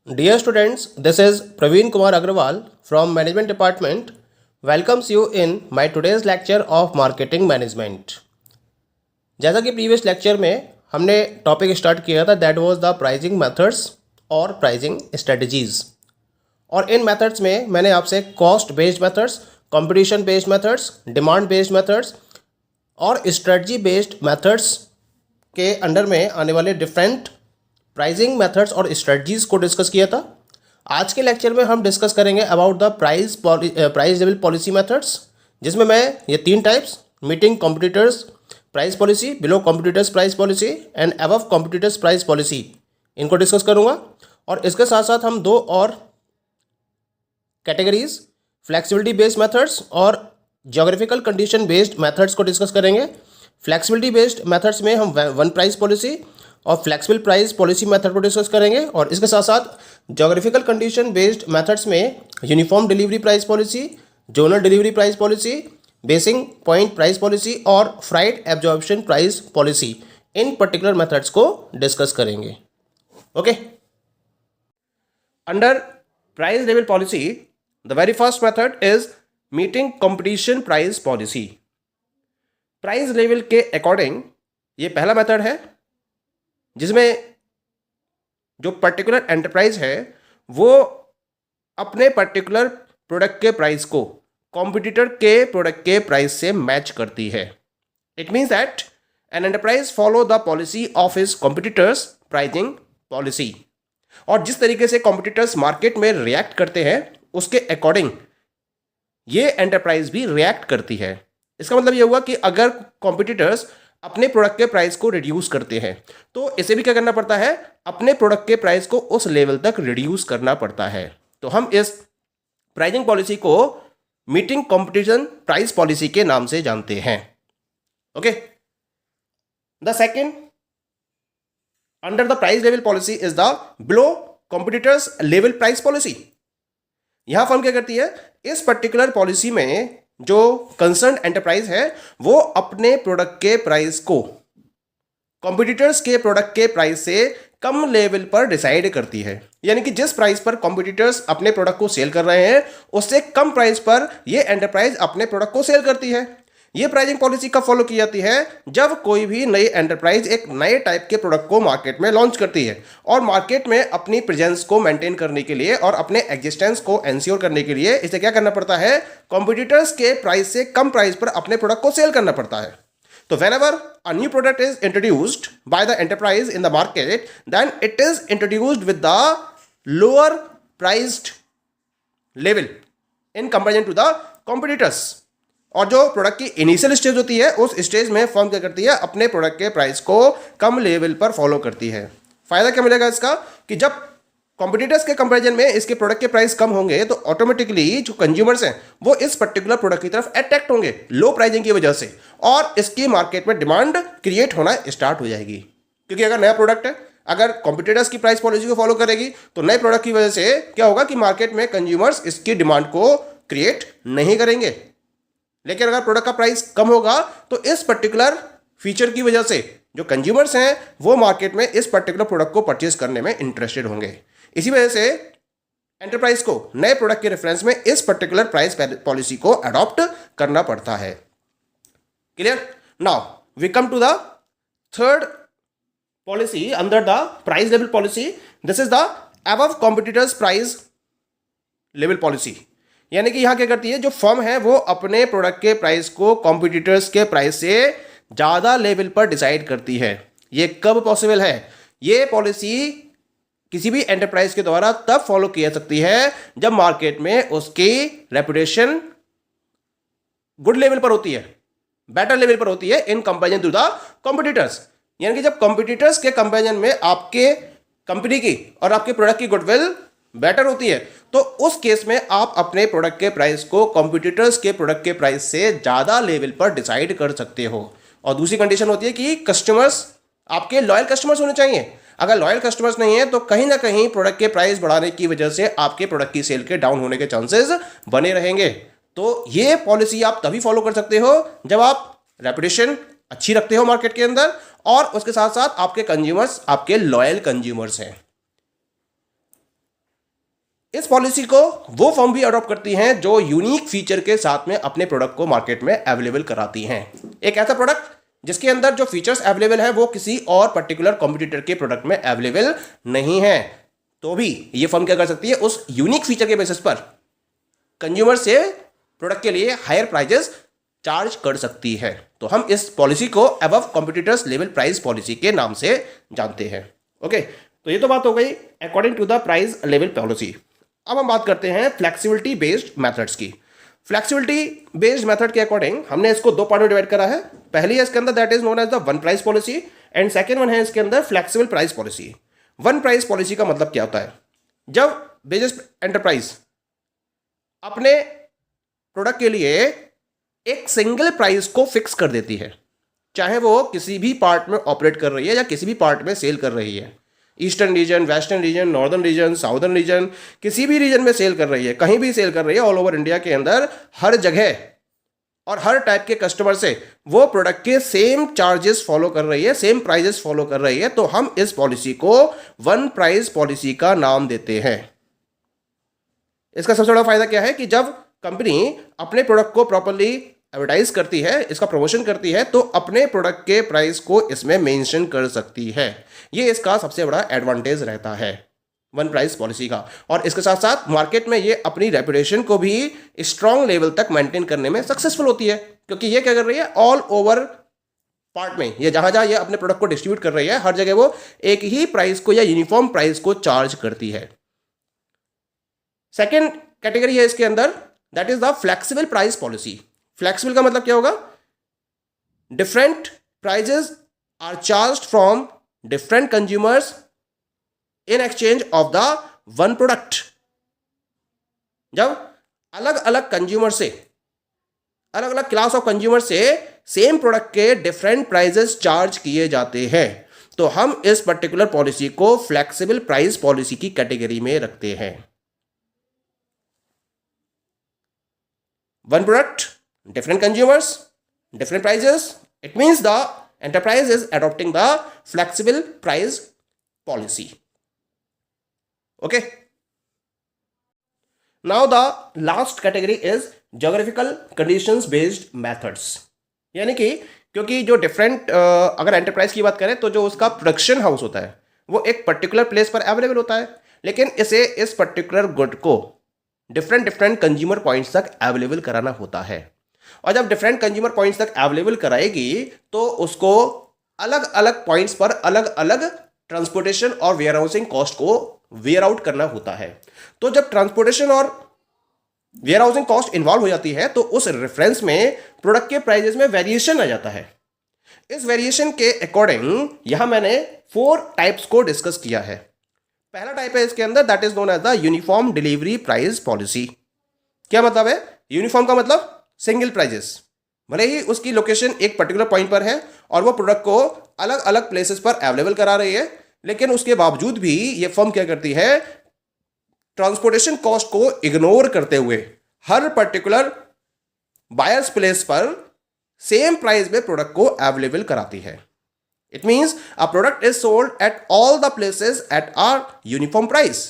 Dear students, this is Praveen Kumar Agrawal from Management Department. Welcomes you in my today's lecture of Marketing Management. जैसा कि previous lecture में हमने topic start किया था that was the pricing methods और pricing strategies. और इन methods में मैंने आपसे cost based methods, competition based methods, demand based methods और स्ट्रेटजी बेस्ड मेथड्स के अंडर में आने वाले डिफरेंट प्राइसिंग मेथड्स और स्ट्रेटजीज को डिस्कस किया था। आज के लेक्चर में हम डिस्कस करेंगे about the price level policy methods, जिसमें मैं ये तीन types meeting competitors price policy, below competitors price policy and above competitors price policy इनको डिस्कस करूंगा। और इसके साथ साथ हम दो और कैटेगरीज फ्लेक्सिबिलिटी बेस्ड मेथड्स और ज्योग्राफिकल कंडीशन बेस्ड मेथड्स को डिस्कस करेंगे। फ्लेक्सिबिलिटी बेस्ड मेथड्स में हम वन प्राइस पॉलिसी और फ्लेक्सिबल प्राइस पॉलिसी मेथड को डिस्कस करेंगे। और इसके साथ साथ ज्योग्राफिकल कंडीशन बेस्ड मेथड्स में uniform delivery price policy, zonal delivery price policy, basin point price policy और फ्राइट एब्जॉर्प्शन प्राइस पॉलिसी, इन पर्टिकुलर मेथड्स को डिस्कस करेंगे। Okay, under price level policy the very first method is meeting competition price policy. Price level के according ये पहला method है जिसमें जो particular enterprise है वो अपने पर्टिकुलर प्रोडक्ट के प्राइस को कॉम्पिटिटर के प्रोडक्ट के प्राइस से मैच करती है। It means that an enterprise follow the policy of his competitors pricing policy. और जिस तरीके से कॉम्पिटिटर्स मार्केट में रिएक्ट करते हैं उसके अकॉर्डिंग ये एंटरप्राइज भी रिएक्ट करती है। इसका मतलब ये हुआ कि अगर कॉम्पिटिटर्स अपने प्रोडक्ट के प्राइस को रिड्यूस करते हैं तो इसे भी क्या करना पड़ता है, अपने प्रोडक्ट के प्राइस को उस लेवल तक रिड्यूस करना पड़ता है। तो हम इस प्राइसिंग पॉलिसी को मीटिंग कंपटीशन प्राइस पॉलिसी के नाम से जानते हैं। Okay, the second under the price level policy is the below competitors level price policy. यहां फर्म क्या करती है, इस पर्टिकुलर पॉलिसी में जो कंसर्न एंटरप्राइज है वो अपने प्रोडक्ट के प्राइस को कॉम्पिटिटर्स के प्रोडक्ट के प्राइस से कम लेवल पर डिसाइड करती है। यानी कि जिस प्राइस पर कॉम्पिटिटर्स अपने प्रोडक्ट को सेल कर रहे हैं उससे कम प्राइस पर ये एंटरप्राइज अपने प्रोडक्ट को सेल करती है। ये प्राइसिंग पॉलिसी कब फॉलो की जाती है, जब कोई भी नई एंटरप्राइज एक नए टाइप के प्रोडक्ट को मार्केट में लॉन्च करती है और मार्केट में अपनी प्रेजेंस को मेंटेन करने के लिए और अपने एग्जिस्टेंस को एंश्योर करने के लिए इसे क्या करना पड़ता है, कॉम्पिटिटर्स के प्राइस से कम प्राइस पर अपने प्रोडक्ट को सेल करना पड़ता है। तो whenever a new product is introduced by the enterprise in the market, then it is introduced with the lower priced level in comparison to the competitors। और जो प्रोडक्ट की इनिशियल स्टेज होती है उस स्टेज में फर्म क्या करती है, अपने प्रोडक्ट के प्राइस को कम लेवल पर फॉलो करती है। फायदा क्या मिलेगा इसका कि जब कॉम्पिटिटर्स के कंपैरिजन में इसके प्रोडक्ट के प्राइस कम होंगे तो ऑटोमेटिकली जो कंज्यूमर्स हैं वो इस पर्टिकुलर प्रोडक्ट की तरफ अट्रैक्ट होंगे लो प्राइसिंग की वजह से, और इसकी मार्केट में डिमांड क्रिएट होना स्टार्ट हो जाएगी। क्योंकि अगर नया प्रोडक्ट है, अगर कॉम्पिटिटर्स की प्राइस पॉलिसी को फॉलो करेगी तो नए प्रोडक्ट की वजह से क्या होगा कि मार्केट में कंज्यूमर्स इसकी डिमांड को क्रिएट नहीं करेंगे। लेकिन अगर प्रोडक्ट का प्राइस कम होगा तो इस पर्टिकुलर फीचर की वजह से जो कंज्यूमर्स हैं वो मार्केट में इस पर्टिकुलर प्रोडक्ट को परचेज करने में इंटरेस्टेड होंगे। इसी वजह से एंटरप्राइज को नए प्रोडक्ट के रेफरेंस में इस पर्टिकुलर प्राइस पॉलिसी को अडॉप्ट करना पड़ता है। Clear? Now we come to the third policy under the price level policy. This is the above competitors price level policy. यानी कि यहां क्या करती है, जो फर्म है वो अपने प्रोडक्ट के प्राइस को कॉम्पिटिटर्स के प्राइस से ज्यादा लेवल पर डिसाइड करती है। ये कब पॉसिबल है, ये पॉलिसी किसी भी एंटरप्राइज के द्वारा तब फॉलो की जा सकती है जब मार्केट में उसकी रेपुटेशन गुड लेवल पर होती है, बेटर लेवल पर होती है in comparison to the competitors. यानी कि जब कॉम्पिटिटर्स के कंपैरिजन में आपके कंपनी की और आपके प्रोडक्ट की गुडविल बेटर होती है तो उस केस में आप अपने प्रोडक्ट के प्राइस को कॉम्पिटिटर्स के प्रोडक्ट के प्राइस से ज्यादा लेवल पर डिसाइड कर सकते हो। और दूसरी कंडीशन होती है कि कस्टमर्स आपके लॉयल कस्टमर्स होने चाहिए। अगर लॉयल कस्टमर्स नहीं है तो कहीं ना कहीं प्रोडक्ट के प्राइस बढ़ाने की वजह से आपके प्रोडक्ट की सेल के डाउन होने के चांसेस बने रहेंगे। तो ये पॉलिसी आप तभी फॉलो कर सकते हो जब आप रेपुटेशन अच्छी रखते हो मार्केट के अंदर और उसके साथ साथ आपके कंज्यूमर्स आपके लॉयल कंज्यूमर्स हैं। इस पॉलिसी को वो फर्म भी अडॉप्ट करती हैं जो यूनिक फीचर के साथ में अपने प्रोडक्ट को मार्केट में अवेलेबल कराती हैं। एक ऐसा प्रोडक्ट जिसके अंदर जो फीचर्स अवेलेबल है वो किसी और पर्टिकुलर कॉम्पिटिटर के प्रोडक्ट में अवेलेबल नहीं है, तो भी ये फर्म क्या कर सकती है, उस यूनिक फीचर के बेसिस पर कंज्यूमर से प्रोडक्ट के लिए हायर प्राइजेस चार्ज कर सकती है। तो हम इस पॉलिसी को above competitors level price policy के नाम से जानते हैं। ओके, तो ये तो बात हो गई according to the price level policy. अब हम बात करते हैं फ्लेक्सिबिलिटी बेस्ड मेथड्स की। फ्लेक्सिबिलिटी बेस्ड मेथड के अकॉर्डिंग हमने इसको दो पार्ट में डिवाइड करा है। पहली है इसके अंदर that is known as the one price policy and second one है इसके अंदर flexible price policy. One price policy का मतलब क्या होता है, जब बिजनेस एंटरप्राइज अपने प्रोडक्ट के लिए एक सिंगल प्राइस को फिक्स कर देती है, चाहे वो किसी भी पार्ट में ऑपरेट कर रही है या किसी भी पार्ट में सेल कर रही है, eastern region, western region, northern region, southern region, किसी भी रीजन में सेल कर रही है, कहीं भी सेल कर रही है, ऑल ओवर इंडिया के अंदर हर जगह और हर टाइप के कस्टमर से वो प्रोडक्ट के सेम चार्जेस फॉलो कर रही है, सेम प्राइजेस फॉलो कर रही है, तो हम इस पॉलिसी को वन प्राइस पॉलिसी का नाम देते हैं। इसका सबसे बड़ा फायदा क्या है कि जब कंपनी अपने प्रोडक्ट को प्रॉपर्ली एडवर्टाइज करती है, इसका प्रमोशन करती है, तो अपने प्रोडक्ट के प्राइस को इसमें मेंशन कर सकती है। ये इसका सबसे बड़ा एडवांटेज रहता है वन प्राइस पॉलिसी का। और इसके साथ साथ मार्केट में ये अपनी रेपुटेशन को भी स्ट्रॉन्ग लेवल तक मेंटेन करने में सक्सेसफुल होती है, क्योंकि ये क्या कर रही है, ऑल ओवर पार्ट में ये जहां जहां ये अपने प्रोडक्ट को डिस्ट्रीब्यूट कर रही है, हर जगह वो एक ही प्राइस को या यूनिफॉर्म प्राइस को चार्ज करती है। सेकेंड कैटेगरी है इसके अंदर that is the flexible price policy. Flexible का मतलब क्या होगा, different prices are charged from different consumers in exchange of the one product. जब अलग अलग कंज्यूमर से, अलग अलग क्लास ऑफ कंज्यूमर से सेम प्रोडक्ट के डिफरेंट प्राइजेस चार्ज किए जाते हैं, तो हम इस पर्टिकुलर पॉलिसी को फ्लेक्सिबल प्राइस पॉलिसी की कैटेगरी में रखते हैं। One product, different consumers, different prices, it means the enterprise is adopting the flexible price policy. Okay, now the last category is geographical conditions based methods। यानी कि क्योंकि जो different अगर enterprise की बात करें तो जो उसका प्रोडक्शन हाउस होता है वो एक पर्टिकुलर प्लेस पर अवेलेबल होता है, लेकिन इसे इस पर्टिकुलर गुड को डिफरेंट कंज्यूमर पॉइंट्स तक अवेलेबल कराना होता है। और जब डिफरेंट कंज्यूमर पॉइंट्स तक अवेलेबल कराएगी तो उसको अलग अलग पॉइंट्स पर अलग अलग ट्रांसपोर्टेशन और वेयर हाउसिंग कॉस्ट को वेयर आउट करना होता है। तो जब ट्रांसपोर्टेशन और वेयर हाउसिंग कॉस्ट इन्वॉल्व हो जाती है तो उस रेफरेंस में प्रोडक्ट के प्राइजेस में वेरिएशन आ जाता है। इस वेरिएशन के अकॉर्डिंग यहां मैंने 4 टाइप्स को डिस्कस किया है। पहला टाइप है इसके अंदर that is known as the uniform delivery price policy. क्या मतलब है, यूनिफॉर्म का मतलब सिंगल प्राइजेस, भले ही उसकी लोकेशन एक पर्टिकुलर पॉइंट पर है और वो प्रोडक्ट को अलग अलग प्लेसेस पर अवेलेबल करा रही है, लेकिन उसके बावजूद भी ये फर्म क्या करती है, ट्रांसपोर्टेशन कॉस्ट को इग्नोर करते हुए हर पर्टिकुलर बायर्स प्लेस पर सेम प्राइस में प्रोडक्ट को अवेलेबल कराती है। It means a product is sold at all the places at our uniform price.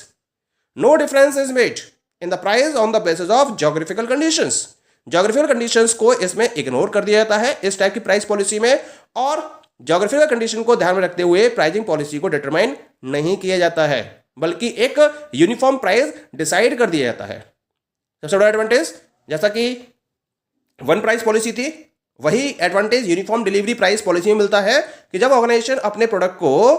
No difference is made in the price on the basis of geographical conditions. Geographical conditions को इसमें ignore कर दिया जाता है इस type की price policy में, और ज्योग्राफिकल कंडीशन को ध्यान में रखते हुए प्राइसिंग पॉलिसी को डिटरमाइन नहीं किया जाता है, बल्कि एक यूनिफॉर्म प्राइस डिसाइड कर दिया जाता है। सबसे बड़ा एडवांटेज, जैसा कि वन प्राइस पॉलिसी थी, वही advantage uniform delivery price policy में मिलता है कि जब ऑर्गेनाइजेशन अपने प्रोडक्ट को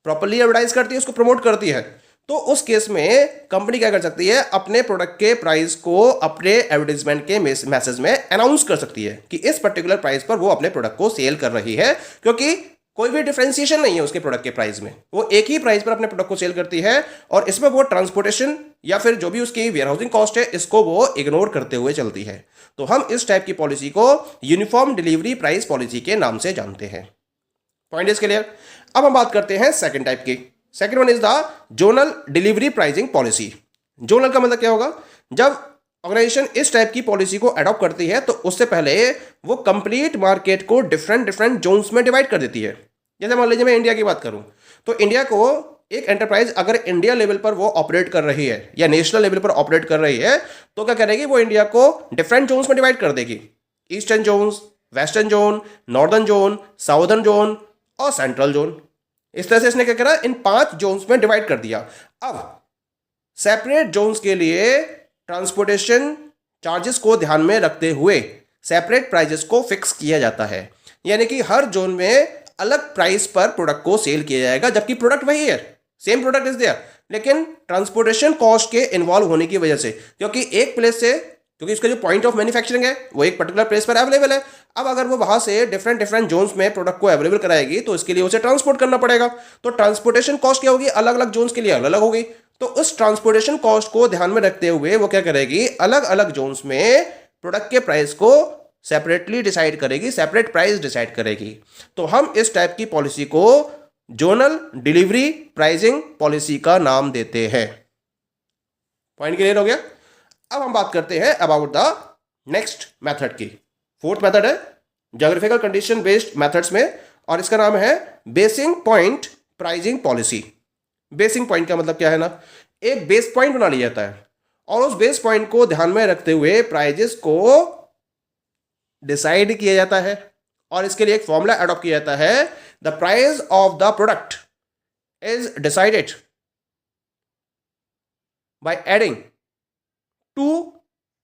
प्रॉपर्ली एडवर्टाइज करती है, उसको प्रमोट करती है, तो उस केस में कंपनी क्या कर सकती है, अपने प्रोडक्ट के प्राइस को अपने एडवर्टाइजमेंट के मैसेज में अनाउंस कर सकती है कि इस पर्टिकुलर प्राइस पर वो अपने प्रोडक्ट को सेल कर रही है, क्योंकि कोई भी डिफरेंशिएशन नहीं है उसके प्रोडक्ट के प्राइस में, वो एक ही प्राइस पर अपने प्रोडक्ट को सेल करती है और इसमें वो ट्रांसपोर्टेशन या फिर जो भी उसकी वेयर हाउसिंग कॉस्ट है इसको वो इग्नोर करते हुए चलती है। तो हम इस टाइप की पॉलिसी को यूनिफॉर्म डिलीवरी प्राइस पॉलिसी के नाम से जानते हैं। Point is clear. अब हम बात करते हैं सेकेंड टाइप की। Second one is the zonal delivery pricing policy. Zonal का मतलब क्या होगा, जब ऑर्गेनाइजेशन इस टाइप की पॉलिसी को अडॉप्ट करती है तो उससे पहले वो कंप्लीट मार्केट को डिफरेंट जोन्स में डिवाइड कर देती है। जैसे मान लीजिए मैं इंडिया की बात करूं तो इंडिया को एक एंटरप्राइज अगर इंडिया लेवल पर वो ऑपरेट कर रही है या नेशनल लेवल पर ऑपरेट कर रही है तो क्या करेगी, वो इंडिया को डिफरेंट जोन्स में डिवाइड कर देगी। Eastern zones, western zone, northern zone, southern zone और सेंट्रल जोन। इस तरह से इसने क्या करा, इन 5 जोन्स में डिवाइड कर दिया। अब सेपरेट जोन्स के लिए ट्रांसपोर्टेशन चार्जेस को ध्यान में रखते हुए सेपरेट प्राइजेस को फिक्स किया जाता है, यानी कि हर जोन में अलग प्राइस पर प्रोडक्ट को सेल किया जाएगा, जबकि प्रोडक्ट वही है, सेम प्रोडक्ट इज देयर, लेकिन ट्रांसपोर्टेशन कॉस्ट के इन्वॉल्व होने की वजह से, क्योंकि एक प्लेस से, क्योंकि इसका जो पॉइंट ऑफ मैन्युफैक्चरिंग है वो एक पर्टिकुलर प्लेस पर अवेलेबल है, अब अगर वो वहां से डिफरेंट डिफरेंट जोन्स में प्रोडक्ट को अवेलेबल कराएगी तो इसके लिए उसे ट्रांसपोर्ट करना पड़ेगा। तो ट्रांसपोर्टेशन कॉस्ट क्या होगी, अलग अलग जोन्स के लिए अलग अलग होगी। तो उस ट्रांसपोर्टेशन कॉस्ट को ध्यान में रखते हुए वो क्या करेगी, अलग अलग जोन्स में प्रोडक्ट के प्राइस को सेपरेटली डिसाइड करेगी, सेपरेट प्राइस डिसाइड करेगी। तो हम इस टाइप की पॉलिसी को जोनल डिलीवरी प्राइसिंग पॉलिसी का नाम देते हैं। पॉइंट क्लियर हो गया। अब हम बात करते हैं अबाउट द नेक्स्ट मेथड की। 4th मेथड है ज्योग्राफिकल कंडीशन बेस्ड मेथड्स में, और इसका नाम है basin point pricing policy. Basin point का मतलब क्या है ना, एक बेस पॉइंट बना लिया जाता है और उस बेस पॉइंट को ध्यान में रखते हुए प्राइजेस को डिसाइड किया जाता है, और इसके लिए एक फॉर्मूला अडॉप्ट किया जाता है। The price of the product is decided by adding 2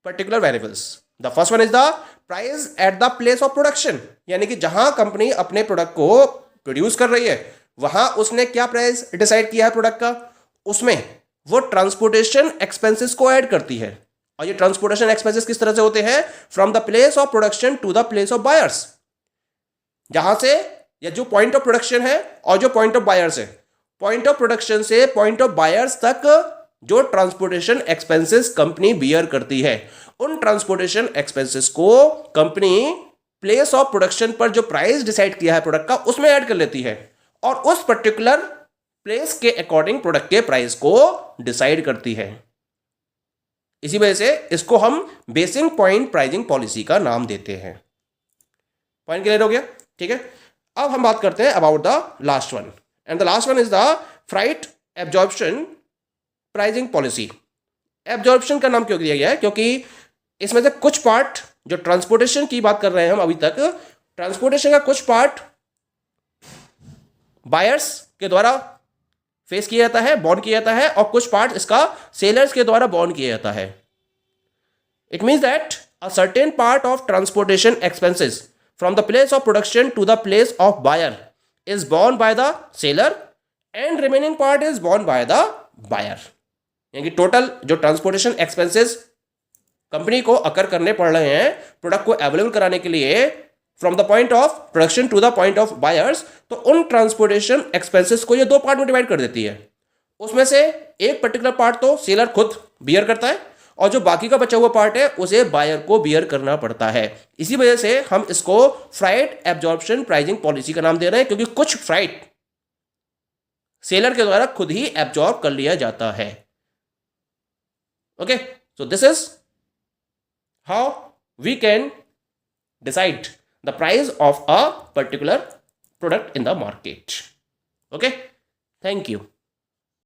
particular variables. The first one is the price at the place of production, यानी कि जहां कंपनी अपने प्रोडक्ट को प्रोड्यूस कर रही है वहां उसने क्या प्राइस डिसाइड किया है प्रोडक्ट का, उसमें वो ट्रांसपोर्टेशन एक्सपेंसेस को ऐड करती है। और ये ट्रांसपोर्टेशन एक्सपेंसेस किस तरह से होते हैं, from the place of production to the place of buyers, जहां से या जो पॉइंट ऑफ प्रोडक्शन है और जो पॉइंट ऑफ बायर्स है, पॉइंट ऑफ प्रोडक्शन से पॉइंट ऑफ बायर्स तक जो ट्रांसपोर्टेशन एक्सपेंसेस कंपनी बियर करती है, उन ट्रांसपोर्टेशन एक्सपेंसेस को कंपनी प्लेस ऑफ प्रोडक्शन पर जो प्राइस डिसाइड किया है प्रोडक्ट का उसमें ऐड कर लेती है, और उस पर्टिकुलर प्लेस के अकॉर्डिंग प्रोडक्ट के प्राइस को डिसाइड करती है। इसी वजह से इसको हम बेसिंग पॉइंट प्राइसिंग पॉलिसी का नाम देते हैं। पॉइंट क्लियर हो गया, ठीक है। अब हम बात करते हैं about the last one, and the last one is the freight absorption pricing policy. Absorption का नाम क्यों दिया गया है, क्योंकि इसमें से कुछ पार्ट, जो ट्रांसपोर्टेशन की बात कर रहे हैं हम अभी तक, ट्रांसपोर्टेशन का कुछ पार्ट बायर्स के द्वारा फेस किया जाता है, बॉर्न किया जाता है, और कुछ पार्ट इसका सेलर्स के द्वारा बॉर्न किया जाता है। It means that a certain part of transportation expenses from the place of production to the place of buyer is borne by the seller and remaining part is borne by the buyer. यानी कि total जो transportation expenses company को अकर करने पड़ रहे हैं product को available कराने के लिए from the point of production to the point of buyers, तो उन ट्रांसपोर्टेशन एक्सपेंसेस को ये 2 पार्ट में डिवाइड कर देती है। उसमें से एक पर्टिकुलर पार्ट तो सेलर खुद बियर करता है, और जो बाकी का बचा हुआ पार्ट है उसे बायर को बियर करना पड़ता है। इसी वजह से हम इसको फ्राइट एब्जॉर्प्शन प्राइसिंग पॉलिसी का नाम दे रहे हैं, क्योंकि कुछ फ्राइट सेलर के द्वारा खुद ही एब्जॉर्ब कर लिया जाता है। Okay, so this is how we can decide the price of a particular product in the market. Okay, thank you.